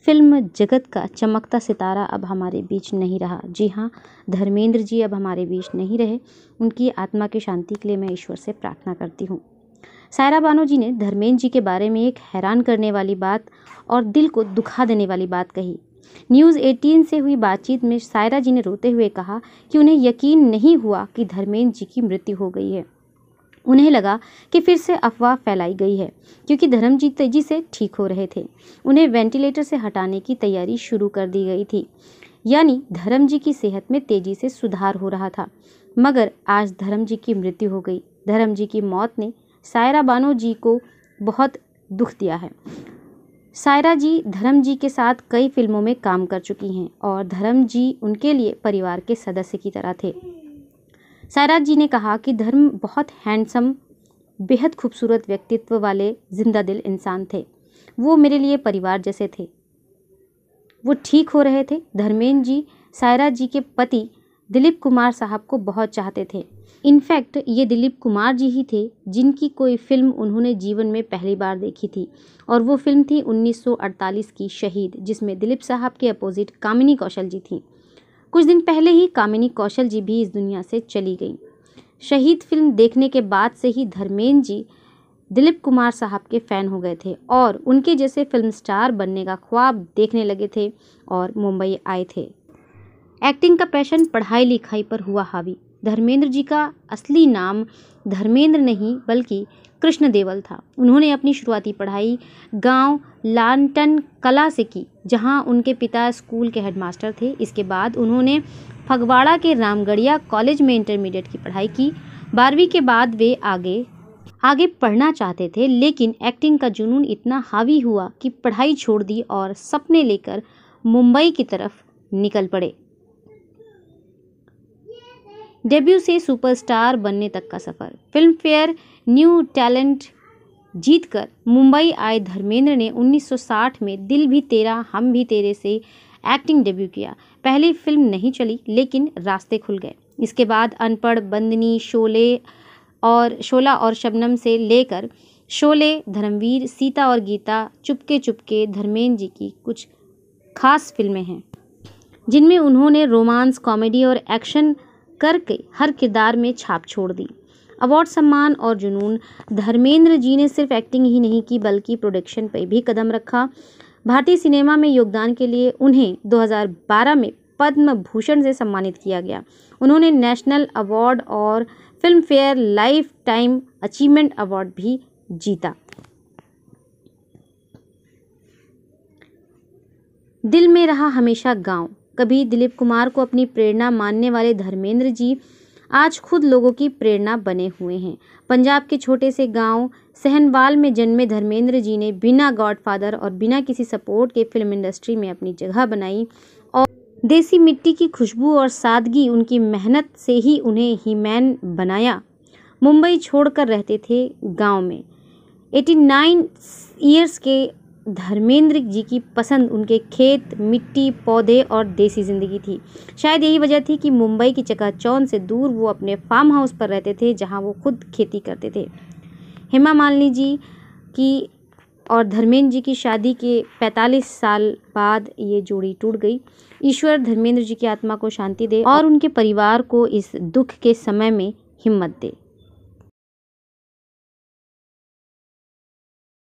Film जगत का चमकता सितारा अब हमारे बीच नहीं रहा। जी हाँ, धर्मेंद्र जी अब हमारे बीच नहीं रहे। उनकी आत्मा की शांति के लिए मैं ईश्वर से प्रार्थना करती हूँ। सायरा बानो जी ने धर्मेंद्र जी के बारे में एक हैरान करने वाली बात और दिल को दुखा देने वाली बात कही। न्यूज़ 18 से हुई बातचीत में सायरा जी ने रोते हुए कहा कि उन्हें यकीन नहीं हुआ कि धर्मेंद्र जी की मृत्यु हो गई है। उन्हें लगा कि फिर से अफवाह फैलाई गई है, क्योंकि धर्मजीत तेजी से ठीक हो रहे थे। उन्हें वेंटिलेटर से हटाने की तैयारी शुरू कर दी गई थी, यानी धर्म जी की सेहत में तेजी से सुधार हो रहा था। मगर आज धर्म जी की मृत्यु हो गई। धर्म जी की मौत ने सायरा बानो जी को बहुत दुख दिया है। सायरा जी धर्म जी के साथ कई फिल्मों में काम कर चुकी हैं और धर्म जी उनके लिए परिवार के सदस्य की तरह थे। सायरा जी ने कहा कि धर्म बहुत हैंडसम, बेहद खूबसूरत व्यक्तित्व वाले जिंदा दिल इंसान थे। वो मेरे लिए परिवार जैसे थे। वो ठीक हो रहे थे। धर्मेंद्र जी सायरा जी के पति दिलीप कुमार साहब को बहुत चाहते थे। इनफैक्ट ये दिलीप कुमार जी ही थे जिनकी कोई फिल्म उन्होंने जीवन में पहली बार देखी थी, और वो फिल्म थी 1948 की शहीद, जिसमें दिलीप साहब के अपोजिट कामिनी कौशल जी थी। कुछ दिन पहले ही कामिनी कौशल जी भी इस दुनिया से चली गई। शहीद फिल्म देखने के बाद से ही धर्मेंद्र जी दिलीप कुमार साहब के फ़ैन हो गए थे और उनके जैसे फिल्म स्टार बनने का ख्वाब देखने लगे थे और मुंबई आए थे। एक्टिंग का पैशन पढ़ाई लिखाई पर हुआ हावी। धर्मेंद्र जी का असली नाम धर्मेंद्र नहीं बल्कि कृष्ण देवल था। उन्होंने अपनी शुरुआती पढ़ाई गांव लांटन कला से की, जहां उनके पिता स्कूल के हेडमास्टर थे। इसके बाद उन्होंने फगवाड़ा के रामगढ़िया कॉलेज में इंटरमीडिएट की पढ़ाई की। 12वीं के बाद वे आगे पढ़ना चाहते थे, लेकिन एक्टिंग का जुनून इतना हावी हुआ कि पढ़ाई छोड़ दी और सपने लेकर मुंबई की तरफ निकल पड़े। डेब्यू से सुपरस्टार बनने तक का सफ़र। फिल्म फेयर न्यू टैलेंट जीतकर मुंबई आए धर्मेंद्र ने 1960 में दिल भी तेरा हम भी तेरे से एक्टिंग डेब्यू किया। पहली फिल्म नहीं चली, लेकिन रास्ते खुल गए। इसके बाद अनपढ़, बंदनी, शोला और शबनम से लेकर शोले, धर्मवीर, सीता और गीता, चुपके चुपके धर्मेंद्र जी की कुछ खास फिल्में हैं जिनमें उन्होंने रोमांस, कॉमेडी और एक्शन करके हर किरदार में छाप छोड़ दी। अवार्ड, सम्मान और जुनून। धर्मेंद्र जी ने सिर्फ एक्टिंग ही नहीं की बल्कि प्रोडक्शन पर भी कदम रखा। भारतीय सिनेमा में योगदान के लिए उन्हें 2012 में पद्म भूषण से सम्मानित किया गया। उन्होंने नेशनल अवार्ड और film fair life time achievement award भी जीता। दिल में रहा हमेशा गांव। कभी दिलीप कुमार को अपनी प्रेरणा मानने वाले धर्मेंद्र जी आज खुद लोगों की प्रेरणा बने हुए हैं। पंजाब के छोटे से गांव सहनवाल में जन्मे धर्मेंद्र जी ने बिना गॉडफादर और बिना किसी सपोर्ट के फिल्म इंडस्ट्री में अपनी जगह बनाई, और देसी मिट्टी की खुशबू और सादगी उनकी मेहनत से ही उन्हें हीमैन बनाया। मुंबई छोड़कर रहते थे गांव में। 89 ईयर्स के धर्मेंद्र जी की पसंद उनके खेत, मिट्टी, पौधे और देसी ज़िंदगी थी। शायद यही वजह थी कि मुंबई की चकाचौंध से दूर वो अपने फार्म हाउस पर रहते थे, जहां वो खुद खेती करते थे। हेमा मालिनी जी की और धर्मेंद्र जी की शादी के 45 साल बाद ये जोड़ी टूट गई। ईश्वर धर्मेंद्र जी की आत्मा को शांति दे और उनके परिवार को इस दुख के समय में हिम्मत दे।